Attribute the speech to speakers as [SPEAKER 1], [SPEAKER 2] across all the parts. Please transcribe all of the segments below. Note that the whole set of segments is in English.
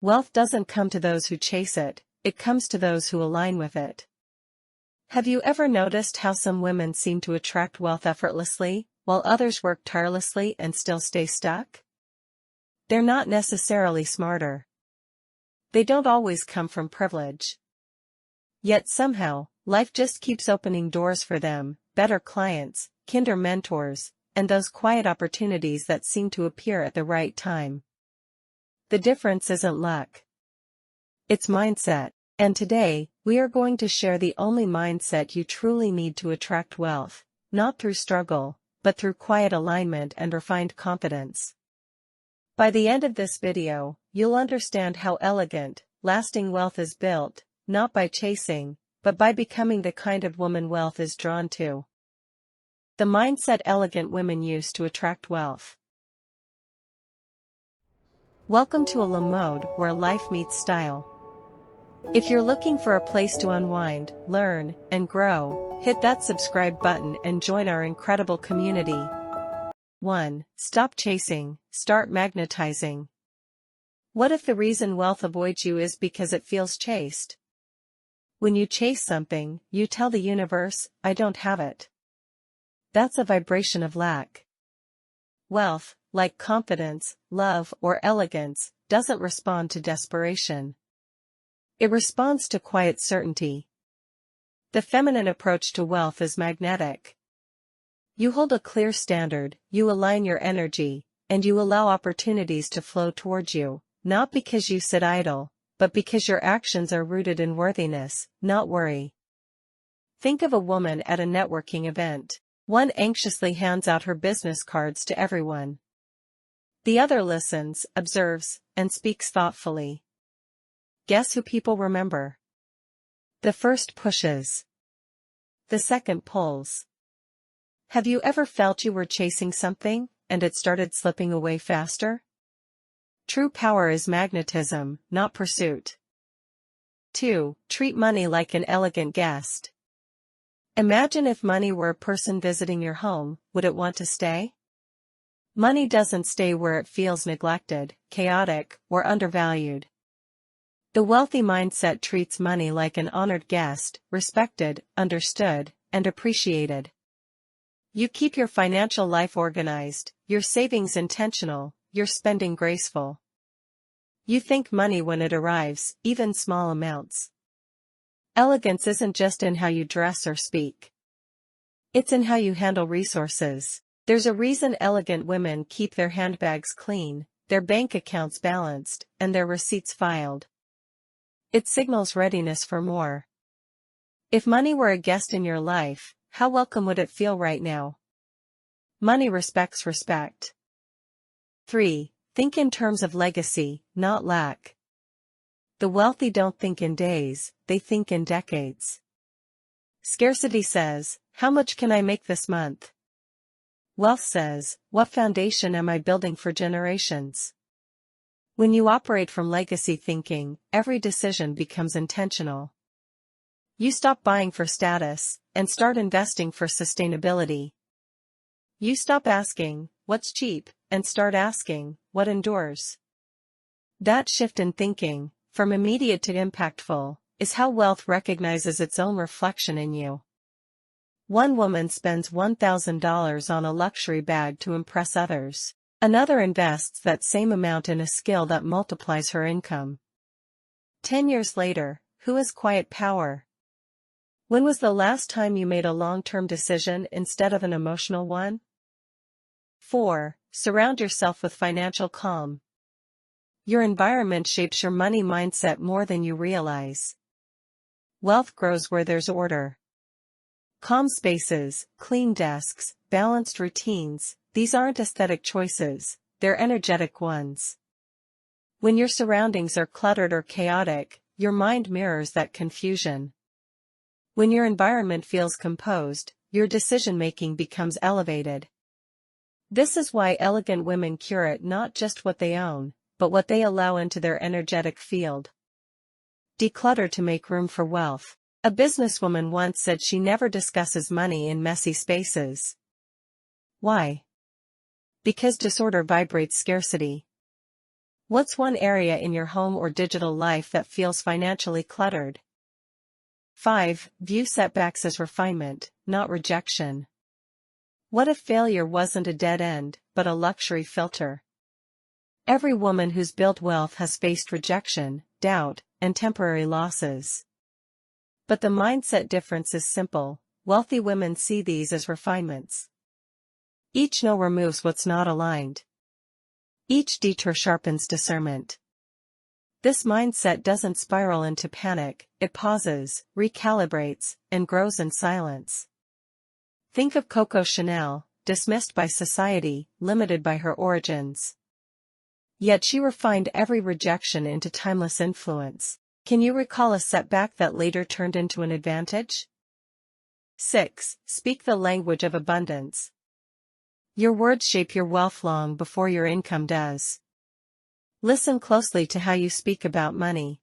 [SPEAKER 1] Wealth doesn't come to those who chase it, it comes to those who align with it. Have you ever noticed how some women seem to attract wealth effortlessly, while others work tirelessly and still stay stuck? They're not necessarily smarter. They don't always come from privilege. Yet somehow, life just keeps opening doors for them, better clients, kinder mentors, and those quiet opportunities that seem to appear at the right time. The difference isn't luck. It's mindset. And today, we are going to share the only mindset you truly need to attract wealth, not through struggle, but through quiet alignment and refined confidence. By the end of this video, you'll understand how elegant, lasting wealth is built, not by chasing, but by becoming the kind of woman wealth is drawn to. The mindset elegant women use to attract wealth. Welcome to a mode where life meets style. If you're looking for a place to unwind, learn, and grow, hit that subscribe button and join our incredible community. 1. Stop chasing, start magnetizing. What if the reason wealth avoids you is because it feels chased? When you chase something, you tell the universe, I don't have it. That's a vibration of lack. Wealth, like confidence, love, or elegance, doesn't respond to desperation. It responds to quiet certainty. The feminine approach to wealth is magnetic. You hold a clear standard, you align your energy, and you allow opportunities to flow towards you, not because you sit idle, but because your actions are rooted in worthiness, not worry. Think of a woman at a networking event. One anxiously hands out her business cards to everyone. The other listens, observes, and speaks thoughtfully. Guess who people remember? The first pushes. The second pulls. Have you ever felt you were chasing something, and it started slipping away faster? True power is magnetism, not pursuit. 2. Treat money like an elegant guest. Imagine if money were a person visiting your home, would it want to stay? Money doesn't stay where it feels neglected, chaotic, or undervalued. The wealthy mindset treats money like an honored guest, respected, understood, and appreciated. You keep your financial life organized, your savings intentional, your spending graceful. You thank money when it arrives, even small amounts. Elegance isn't just in how you dress or speak. It's in how you handle resources. There's a reason elegant women keep their handbags clean, their bank accounts balanced, and their receipts filed. It signals readiness for more. If money were a guest in your life, how welcome would it feel right now? Money respects respect. 3. Think in terms of legacy, not lack. The wealthy don't think in days, they think in decades. Scarcity says, how much can I make this month? Wealth says, what foundation am I building for generations? When you operate from legacy thinking, every decision becomes intentional. You stop buying for status, and start investing for sustainability. You stop asking, what's cheap, and start asking, what endures? That shift in thinking, from immediate to impactful, is how wealth recognizes its own reflection in you. One woman spends $1,000 on a luxury bag to impress others. Another invests that same amount in a skill that multiplies her income. 10 years later, who has quiet power? When was the last time you made a long-term decision instead of an emotional one? 4. Surround yourself with financial calm. Your environment shapes your money mindset more than you realize. Wealth grows where there's order. Calm spaces, clean desks, balanced routines, these aren't aesthetic choices, they're energetic ones. When your surroundings are cluttered or chaotic, your mind mirrors that confusion. When your environment feels composed, your decision-making becomes elevated. This is why elegant women curate not just what they own, but what they allow into their energetic field. Declutter to make room for wealth. A businesswoman once said she never discusses money in messy spaces. Why? Because disorder vibrates scarcity. What's one area in your home or digital life that feels financially cluttered? 5. View setbacks as refinement, not rejection. What if failure wasn't a dead end, but a luxury filter? Every woman who's built wealth has faced rejection, doubt, and temporary losses. But the mindset difference is simple: wealthy women see these as refinements. Each no removes what's not aligned. Each detour sharpens discernment. This mindset doesn't spiral into panic, it pauses, recalibrates, and grows in silence. Think of Coco Chanel, dismissed by society, limited by her origins. Yet she refined every rejection into timeless influence. Can you recall a setback that later turned into an advantage? 6. Speak the language of abundance. Your words shape your wealth long before your income does. Listen closely to how you speak about money.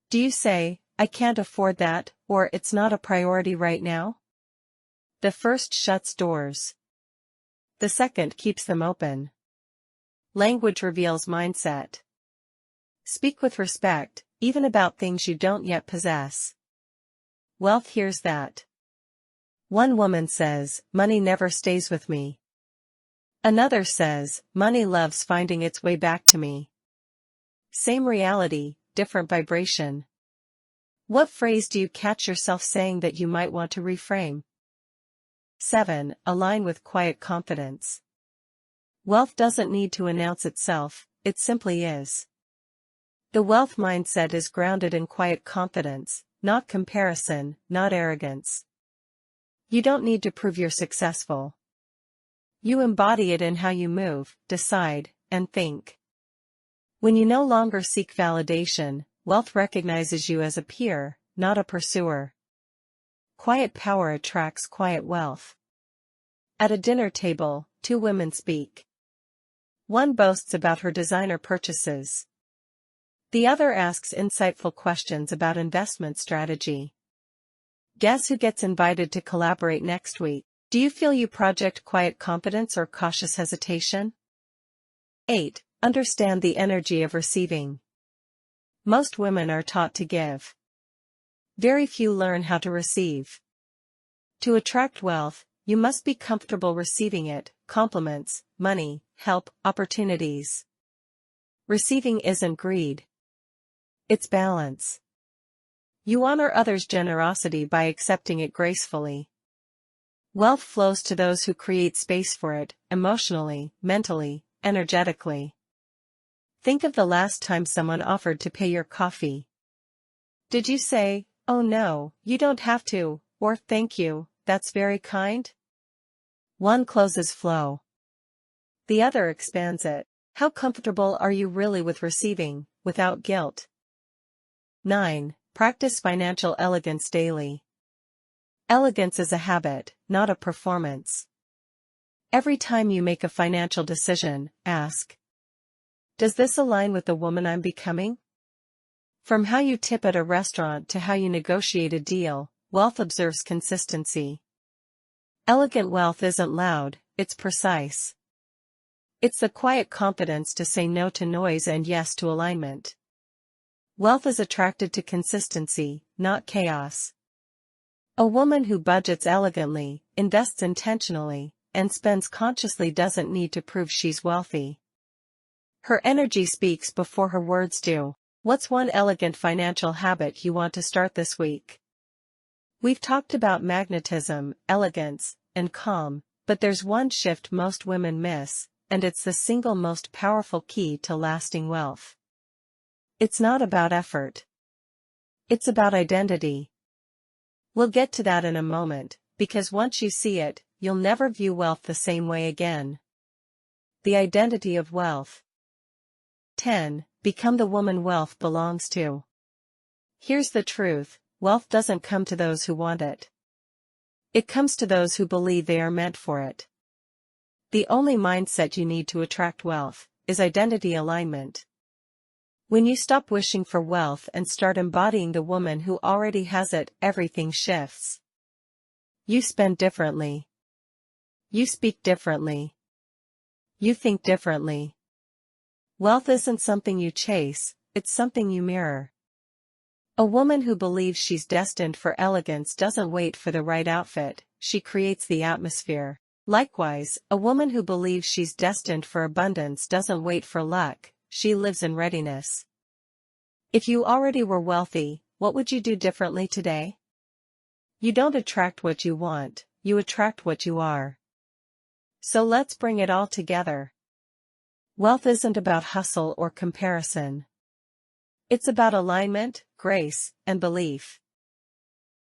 [SPEAKER 1] Do you say, "I can't afford that," or "it's not a priority right now"? The first shuts doors. The second keeps them open. Language reveals mindset. Speak with respect, even about things you don't yet possess. Wealth hears that. One woman says, "Money never stays with me." Another says, "Money loves finding its way back to me." Same reality, different vibration. What phrase do you catch yourself saying that you might want to reframe? 7. Align with quiet confidence. Wealth doesn't need to announce itself, it simply is. The wealth mindset is grounded in quiet confidence, not comparison, not arrogance. You don't need to prove you're successful. You embody it in how you move, decide, and think. When you no longer seek validation, wealth recognizes you as a peer, not a pursuer. Quiet power attracts quiet wealth. At a dinner table, two women speak. One boasts about her designer purchases. The other asks insightful questions about investment strategy. Guess who gets invited to collaborate next week? Do you feel you project quiet confidence or cautious hesitation? 8. Understand the energy of receiving. Most women are taught to give. Very few learn how to receive. To attract wealth, you must be comfortable receiving it: compliments, money, help, opportunities. Receiving isn't greed. It's balance. You honor others' generosity by accepting it gracefully. Wealth flows to those who create space for it, emotionally, mentally, energetically. Think of the last time someone offered to pay your coffee. Did you say, "Oh no, you don't have to," or "Thank you, that's very kind"? One closes flow. The other expands it. How comfortable are you really with receiving, without guilt? 9. Practice financial elegance daily. Elegance is a habit, not a performance. Every time you make a financial decision, ask, does this align with the woman I'm becoming? From how you tip at a restaurant to how you negotiate a deal, wealth observes consistency. Elegant wealth isn't loud, it's precise. It's the quiet confidence to say no to noise and yes to alignment. Wealth is attracted to consistency, not chaos. A woman who budgets elegantly, invests intentionally, and spends consciously doesn't need to prove she's wealthy. Her energy speaks before her words do. What's one elegant financial habit you want to start this week? We've talked about magnetism, elegance, and calm, but there's one shift most women miss, and it's the single most powerful key to lasting wealth. It's not about effort. It's about identity. We'll get to that in a moment, because once you see it, you'll never view wealth the same way again. The identity of wealth. 10. Become the woman wealth belongs to. Here's the truth: wealth doesn't come to those who want it. It comes to those who believe they are meant for it. The only mindset you need to attract wealth is identity alignment. When you stop wishing for wealth and start embodying the woman who already has it, everything shifts. You spend differently. You speak differently. You think differently. Wealth isn't something you chase, it's something you mirror. A woman who believes she's destined for elegance doesn't wait for the right outfit, she creates the atmosphere. Likewise, a woman who believes she's destined for abundance doesn't wait for luck, she lives in readiness. If you already were wealthy, what would you do differently today? You don't attract what you want, you attract what you are. So let's bring it all together. Wealth isn't about hustle or comparison. It's about alignment, grace, and belief.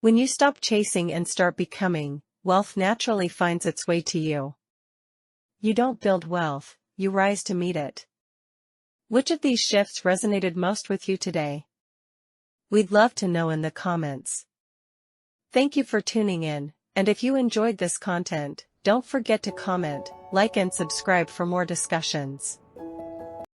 [SPEAKER 1] When you stop chasing and start becoming, wealth naturally finds its way to you. You don't build wealth, you rise to meet it. Which of these shifts resonated most with you today? We'd love to know in the comments. Thank you for tuning in, and if you enjoyed this content, don't forget to comment, like and subscribe for more discussions.